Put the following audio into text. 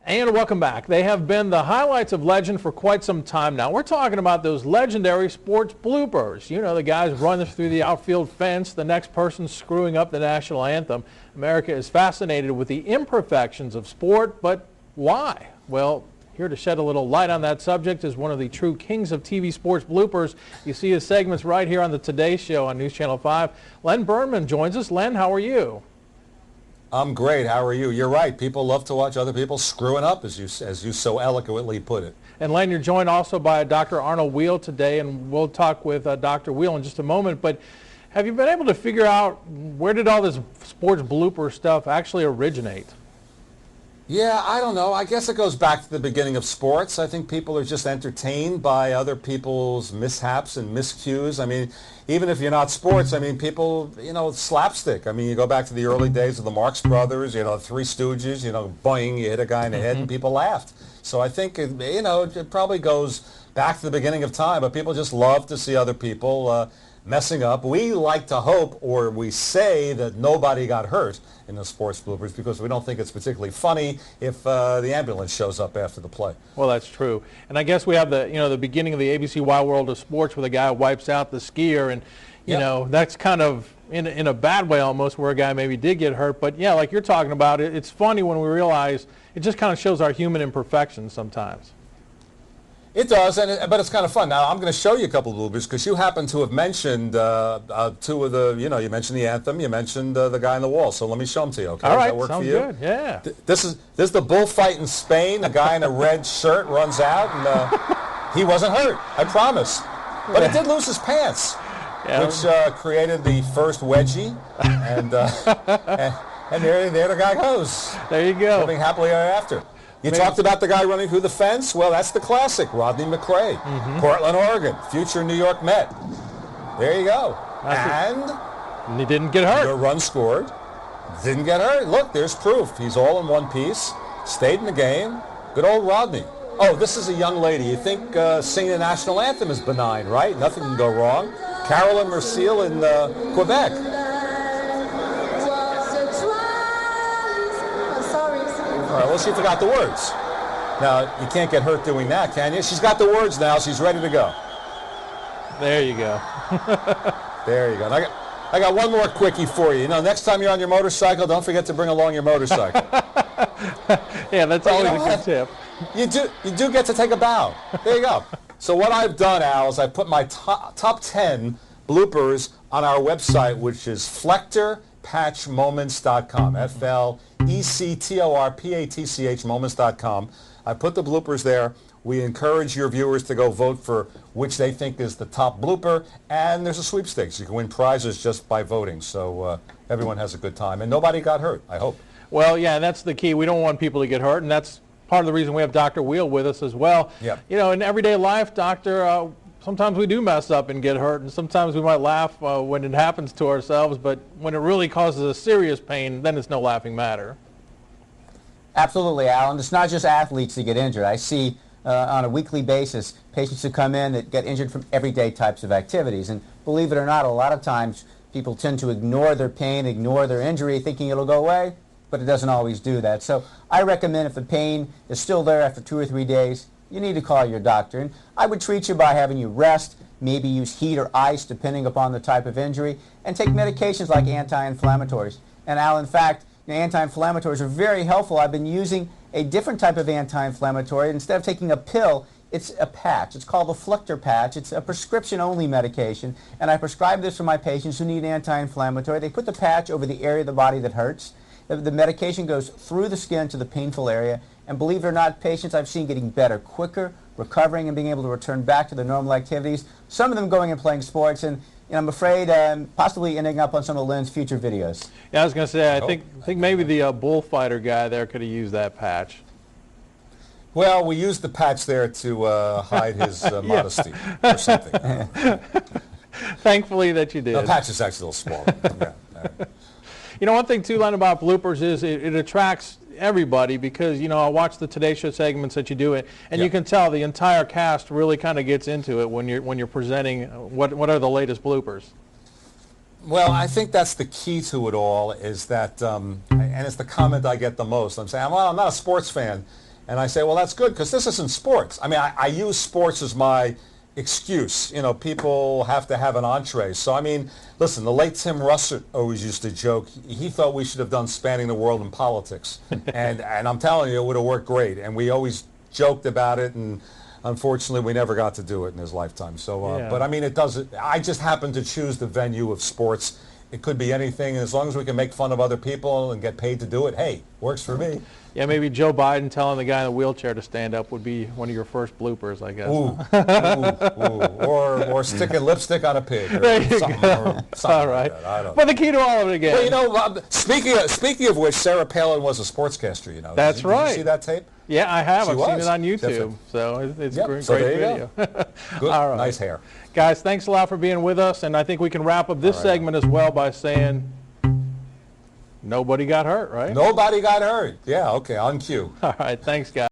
And welcome back. They have been the highlights of legend for quite some time now. We're talking about those legendary sports bloopers. You know, the guys running through the outfield fence, the next person screwing up the national anthem. America is fascinated with the imperfections of sport, but why? Well, here to shed a little light on that subject is one of the true kings of TV sports bloopers. You see his segments right here on the Today Show on News Channel 5. Len Burnman joins us. Len, how are you? I'm great. How are you? You're right. People love to watch other people screwing up, as you so eloquently put it. And Len, you're joined also by Dr. Arnold Wheel today, and we'll talk with Dr. Wheel in just a moment. But have you been able to figure out where did all this sports blooper stuff actually originate? Yeah, I don't know. I guess it goes back to the beginning of sports. I think people are just entertained by other people's mishaps and miscues. I mean, even if you're not sports, I mean, people, slapstick. I mean, you go back to the early days of the Marx Brothers, Three Stooges, boing, you hit a guy in the head and people laughed. So I think, it probably goes back to the beginning of time, but people just love to see other people messing up. We like to hope, or we say, that nobody got hurt in the sports bloopers because we don't think it's particularly funny if the ambulance shows up after the play. Well, that's true. And I guess we have the beginning of the ABC Wild World of Sports where the guy wipes out the skier, and that's kind of in a bad way almost, where a guy maybe did get hurt. But yeah, like you're talking about, it's funny when we realize it just kind of shows our human imperfections sometimes. It does, but it's kind of fun. Now, I'm going to show you a couple of bloopers because you happen to have mentioned two of the, you mentioned the anthem, you mentioned the guy on the wall. So let me show them to you, okay? All right, does that work sounds for you? Good, yeah. This is the bullfight in Spain. A guy in a red shirt runs out, and he wasn't hurt, I promise. But he did lose his pants, which created the first wedgie, and there the guy goes. There you go. Living happily ever after. You talked about the guy running through the fence. Well, that's the classic, Rodney McRae, Portland, Oregon, future New York Met. There you go. And he didn't get hurt. Your run scored. Didn't get hurt. Look, there's proof. He's all in one piece. Stayed in the game. Good old Rodney. Oh, this is a young lady. You think singing the national anthem is benign, right? Nothing can go wrong. Carolyn Merciel in Quebec. All right, well, she forgot the words. Now, you can't get hurt doing that, can you? She's got the words now. She's ready to go. There you go. There you go. And I got one more quickie for you. Next time you're on your motorcycle, don't forget to bring along your motorcycle. Yeah, that's always a good tip. You do get to take a bow. There you go. So what I've done, Al, is I put my top 10 bloopers on our website, which is FlectorPatchMoments.com. FlectorPatch Moments.com. I put the bloopers there. We encourage your viewers to go vote for which they think is the top blooper, and there's a sweepstakes. You can win prizes just by voting, so everyone has a good time. And nobody got hurt, I hope. Well, yeah, that's the key. We don't want people to get hurt, and that's part of the reason we have Dr. Wheel with us as well. Yep. In everyday life, Doctor, sometimes we do mess up and get hurt, and sometimes we might laugh when it happens to ourselves, but when it really causes a serious pain, then it's no laughing matter. Absolutely, Alan. It's not just athletes that get injured. I see on a weekly basis patients who come in that get injured from everyday types of activities. And believe it or not, a lot of times people tend to ignore their pain, ignore their injury, thinking it'll go away, but it doesn't always do that. So I recommend if the pain is still there after 2 or 3 days, you need to call your doctor. And I would treat you by having you rest, maybe use heat or ice depending upon the type of injury, and take medications like anti-inflammatories. And Al, in fact, anti-inflammatories are very helpful. I've been using a different type of anti-inflammatory. Instead of taking a pill, it's a patch. It's called the Flector patch. It's a prescription-only medication, and I prescribe this for my patients who need anti-inflammatory. They put the patch over the area of the body that hurts. The medication goes through the skin to the painful area, and believe it or not, patients I've seen getting better quicker, recovering, and being able to return back to their normal activities. Some of them going and playing sports, and I'm afraid possibly ending up on some of Lynn's future videos. Yeah, I was going to say, I think maybe the bullfighter guy there could have used that patch. Well, we used the patch there to hide his modesty or something. Thankfully that you did. The patch is actually a little smaller. Yeah. One thing too, Len, about bloopers is it attracts everybody because, I watch the Today Show segments that you do it, and you can tell the entire cast really kind of gets into it when you're presenting what are the latest bloopers. Well, I think that's the key to it all is that, and it's the comment I get the most. I'm saying, well, I'm not a sports fan. And I say, well, that's good because this isn't sports. I mean, I use sports as my excuse. You know, people have to have an entree. So, I mean, listen, the late Tim Russert always used to joke. He thought we should have done Spanning the World in Politics. and I'm telling you, it would have worked great. And we always joked about it, and unfortunately, we never got to do it in his lifetime. So, Yeah. but I mean, it doesn't. I just happen to choose the venue of sports. It could be anything, and as long as we can make fun of other people and get paid to do it, hey, works for me. Yeah, maybe Joe Biden telling the guy in the wheelchair to stand up would be one of your first bloopers, I guess. Ooh, ooh. Or sticking lipstick on a pig. Or There you something, go. or something All right. Like that. I don't But the key to all of it again. Well, you know, speaking of which, Sarah Palin was a sportscaster, you know. That's Did right. you see that tape? Yeah, I have. She I've seen was. it on YouTube. Definitely. So it's Yep. a great, So great there you video. Good, All right. nice hair. Guys, thanks a lot for being with us. And I think we can wrap up this All right. segment as well by saying nobody got hurt, right? Nobody got hurt. Yeah, okay, on cue. All right, thanks, guys.